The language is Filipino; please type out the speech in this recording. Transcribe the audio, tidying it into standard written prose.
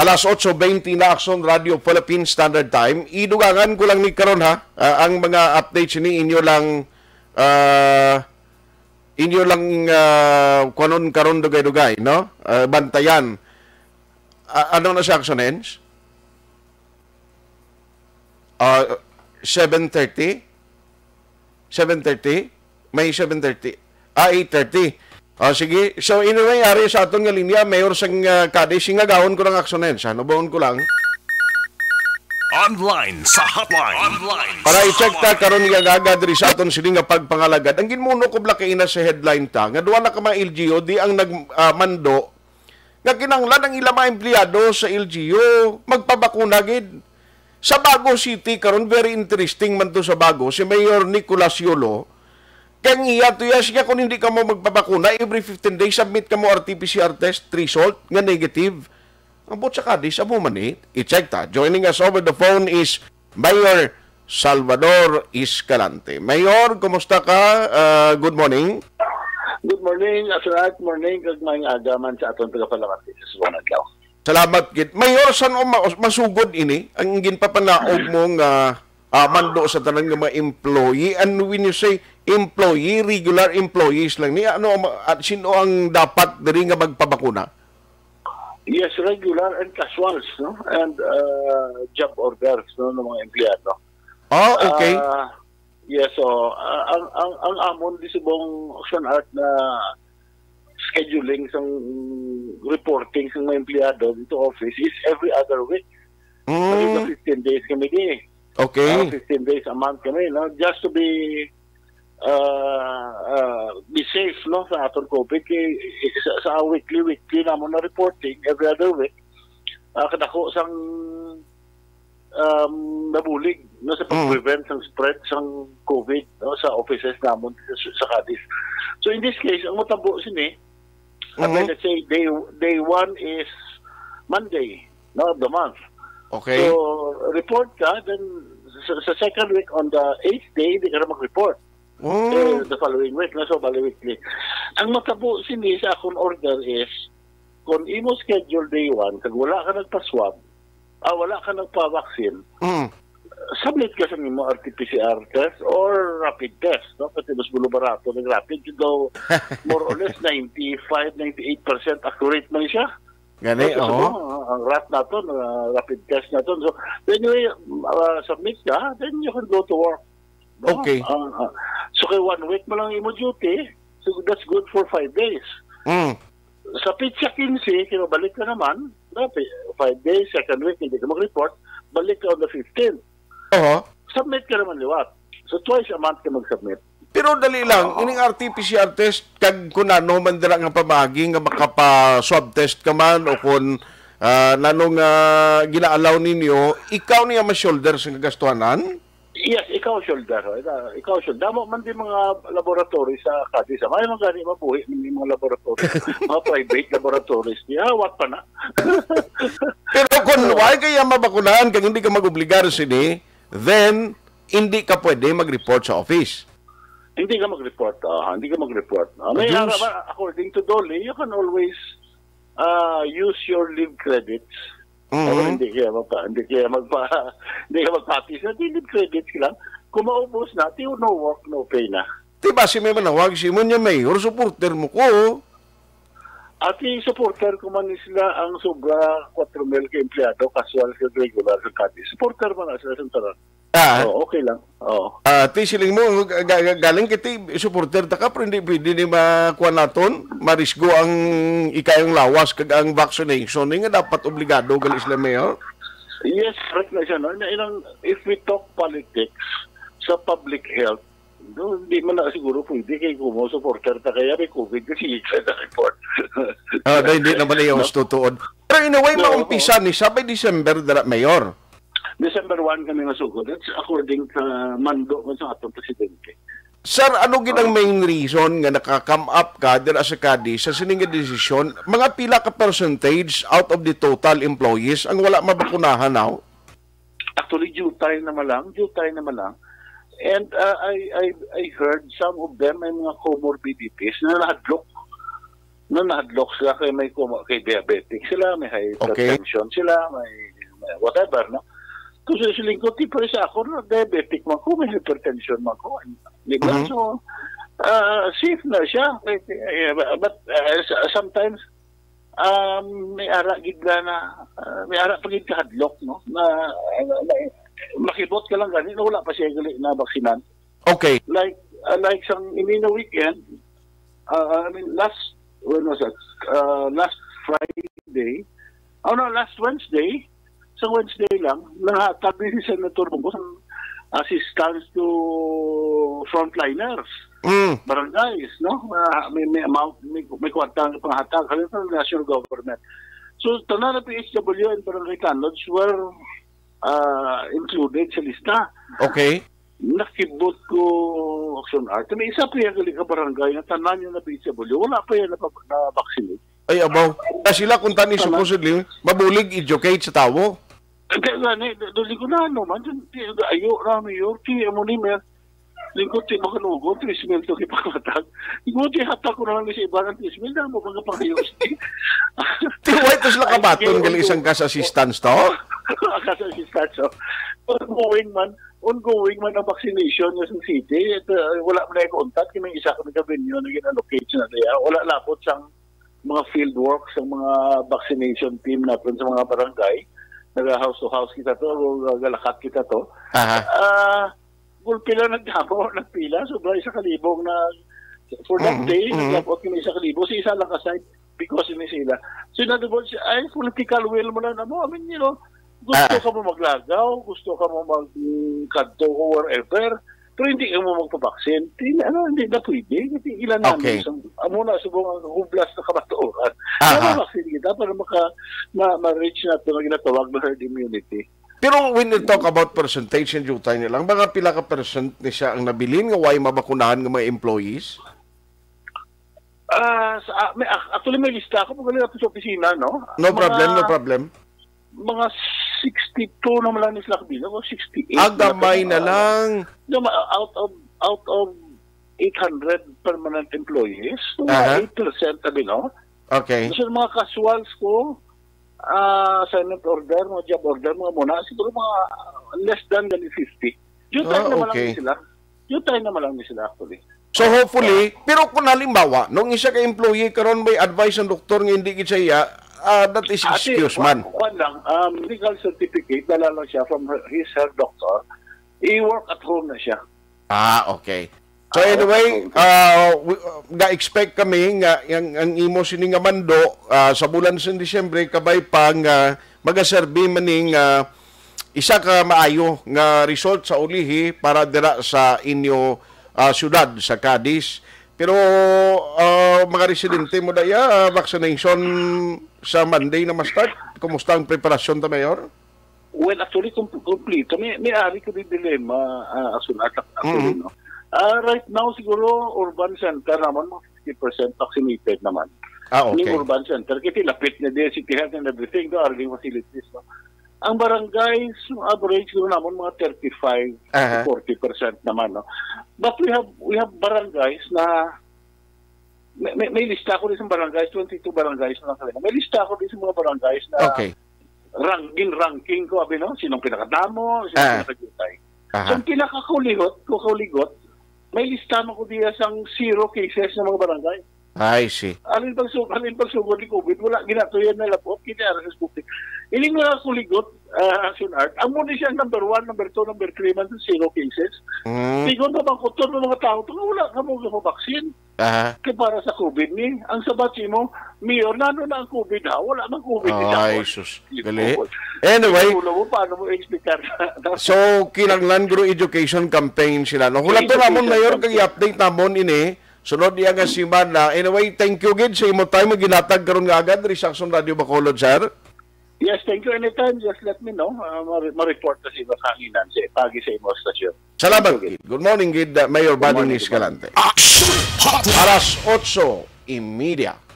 Alas 8:20 na Action Radio Philippine Standard Time. Idugangan ko lang ni karon ha, ang mga updates ni inyo lang kunon karon dugay-dugay, no? Bantayan. Ano na siya action ends? 7:30? 7:30? May 7:30? 8:30. Sige. So, inunayari sa aton nga linya, mayor sang Cadiz, singagawon ko ng aksyonen. Nabawon ko lang. Online sa hotline. Online. Para i-check ta karon nga gaga diri sa aton sini nga pagpangalagad. Ang ginmuno ko blakaina sa headline ta, nga duwa na ka mga LGU di ang nagmando nga kinahanglan ang ilang mga empleyado sa LGU magpabakuna gid. Sa Bago City karon very interesting man to sa Bago si Mayor Nicolas Yolo. Kaya iya to siya kung hindi ka mo magpabakuna, every 15 days submit ka mo RT-PCR test result nga negative. Ang bot sa Cadiz, amo man i-check ta. Joining us over the phone is Mayor Salvador Escalante. Mayor, kumusta ka? Good morning. Good morning, Asrat. Morning, kag mga agaman sa aton tagapalakati sa suwan adlaw. Salamat gid. Mayor, saan o masugod ini? Ang ginpapanaog mo nga mando sa tanan nga mga employee. And when you say employee, regular employees lang ni sino ang dapat diri nga magpabakuna? Yes, regular and casuals, no? And job orders, no, ng mga empleyado. Okay. Yes, so ang amon di subong action art na scheduling sang reporting sang mga empleyado dito office is every other week. 15 days kami di. Okay. 15 days a month kami, no? Just to be safe, no, sa aton COVID. Sa weekly namon na reporting every other week. Kadako sang nabulig, no, sa pag-prevent sang spread sang COVID, no, sa offices namon sa Cadiz. So in this case, ang matabo sini, let's say day 1 is Monday, no, of the month. Okay. So, report ka, then sa second week on the 8th day, hindi ka na mag-report. The following week, no? So, bali weekly. Ang matabo sini sa akong order is, kung imo schedule day 1, kag wala ka nagpa-swab, wala ka nagpa-vaccine, submit ka sa nimo RT-PCR test or rapid test, no? Kasi mas bulo barato ng rapid, though more or less 95-98% accurate man siya. Gani, ang rat natin, rapid test natin. So, anyway, submit ka, then you can go to work. No? Okay. So, kay 1 week mo lang imo duty, so that's good for 5 days. Sa pitsa 15, kinabalik ka naman, 5 days, second week, hindi ka mag-report, balik ka on the 15th. Submit ka naman liwat. So, twice a month ka mag-submit. Pero dali lang, ining RT-PCR test, kag kunano man dira nga pamagi nga makapa-swab test ka man o kung nanong ginaalaw ninyo, ikaw niya ma-shoulder sa kagastuhanan? Yes, ikaw shoulder. Ikaw shoulder. Damo man din mga laboratory sa Cadiz. May mga gani mabuhi ng mga laboratory. Mga private laboratories. What pa na? Pero kung why kaya mabakunahan kag hindi ka mag-obligar sini, then hindi ka pwede mag-report sa office. Hindi ka mag-report. Hindi ka mag-report. According to Dolly, you can always use your leave credits. Hindi ka magpapis na leave credits lang. Kung maubos na, no work, no pay na. Diba si may manawag si mo niya mayor, supporter mo ko. At supporter ko man sila ang sobra 4,000 ka empleyado, casual ka regular sa Cadiz. Supporter man na sila sa taran. Okay lang. Siling mo, galing kita, supporter ta ka, pero hindi pwede ni makuha naton, marisgo ang ikayong lawas, kag ang vaccination, nga dapat obligado, galis na mayor? Yes, correct na siya. No? If we talk politics sa public health, no, hindi man na siguro pwede kay kumo supporter ta kaya may COVID kasi ika na report. Hindi naman na yung tutuod. Pero in a way, maumpisa ni sabay December, mayor. December 1 kami masugod. That's according to mando sa atong presidente. Sir, ano ginang main reason nga naka-come up ka dira sa Cadiz sa sining desisyon? Mga pila ka percentage out of the total employees ang wala mabakunahan now? Actually, due time naman lang. And I heard some of them may mga comorbidities na nahadlok na na-adlock sila kay kay diabetic sila, may hypertension sila, may whatever, no? Kasi siling ko, tipo sa ako, no, diabetic man ko, may hypertension man ko. Di ba? So, safe na siya. But sometimes, may ara gidla na, may ara pagid kahadlok, no? Na makibot ka lang ganin, wala pa siya gali na baksinan. Okay. Like some in the weekend, I mean, last Friday, last Wednesday, sa Wednesday lang, nahatag din si Senator Bongo ng assistance to frontliners, barangays, no? May amount, may kwartang panghatag, halimbawa ng national government. So, tanan na PHW and barangay tanlods were included sa lista. Okay. Nakibot ko Action Art. May isa pa yung galing ka barangay na tanan yung na PHW. Wala pa yan na-vaccinate. Ay, abaw. Sila kung tani supposedly, mabulig educate sa tao. Kaya gani, doon ko na ano man, ayo na mayor, kaya mo ni Mer, lingkot si makalugo, 3 mil to kipagmatag. Lingkot si hatak ko na lang sa iba ng 3 mil, na mo mga pangayos. Tiwai to sila kabaton gali isang gas assistance to? Gas assistance, so. Ongoing man ang vaccination sa city. Wala mo na yung contact, may isa kami kabinyo na ginallocate na niya. Wala lapot sa mga field work, sa mga vaccination team natin sa mga barangay. Nag-house to house kita to, galakat kita to. Pila nagdamo, nagpila, sobra 1,000 na for that day, naglapot kami 1,000, sa isa lang kaside because ini sila. So in other words, ay political will mo na mo. I mean, you know, gusto ka mo maglagaw, gusto ka mo magkanto o wherever, pero hindi ka mo magpabaksin. Hindi na pwede. Kasi ilan namin. Amo na subong ang hublas na kabatuoran. Mabaksin kita para ma-reach na ito na ginatawag na herd immunity. Pero when you talk about percentage and jutay nilang, mga pila ka percent ni siya ang nabilin nga why mabakunahan ng mga employees? Actually, may lista ako. Pag sa opisina, no? No problem. Mga 62 naman lang ni Slakbino, o 68. Gamay na lang. Out of 800 permanent employees, 8% sabi, no? Okay. So, mga casuals ko, Senate order, mga job order, mga muna, siguro mga less than 50. Yung time naman lang sila. Yung time naman lang sila actually. So hopefully, pero kung halimbawa, nung isa ka employee karon may advice ng doktor nga hindi gitsaya, that is excuse man. One lang, medical certificate, dala lang siya from her doctor. I-work at home na siya. Okay. So anyway, ga-expect kami nga ang imo sini nga mando sa bulan sa Disyembre kabay pang magaserbi maning isa ka maayo nga result sa ulihi para dira sa inyo syudad sa Cadiz. Pero mga residente mo daya vaccination sa Monday na ma-start. Kumusta ang preparasyon ta, Mayor? Well, actually complete. May ari ko din dilemma actually, no. Right now, siguro, urban center naman, 50% vaccinated naman. Okay. Yung urban center, kasi lapit na din, city health and everything, the early facilities. No? Ang barangays, average siguro naman, mga 35 to 40% naman. No? But we have barangays na, may lista ko din sa barangays, 22 barangays na lang. May lista ko din sa mga barangays na ranking ko, no? Sinong pinakadamo, sinong pinakagutay. So, ang pinakakuligot, may listahan ko diya sang 0 cases ng mga barangay. I see. Alin pagsugod ni COVID, wala ginatuyan na lapot, kina sa public. Iling mga kuligot, Action Art, ang muna siya number 1, number 2, number 3 man 0 cases. Sigon na bang kuton ng mga tao, wala ka mo vaksin. Kaya para sa COVID ni, ang sabatsi mo, Mayor, nano na ang COVID ha? Wala mang COVID. Ay, sus. Gali. Anyway. Paano mo explicar? So, kinanglan guru education campaign sila. No, hulat na namon, Mayor, kag i-update namon ini. Sunod niya nga si Mana. Anyway, thank you gid sa imo time ginatag karon nga agad diri sa Action Radio Bacolod, sir. Yes, thank you. Anytime, just let me know. Ma-report na si Bakanginan sa pagi sa imo stasyon. Salamat. Good morning, gid Mayor Bading Escalante. Action Hotline. Alas 8:30.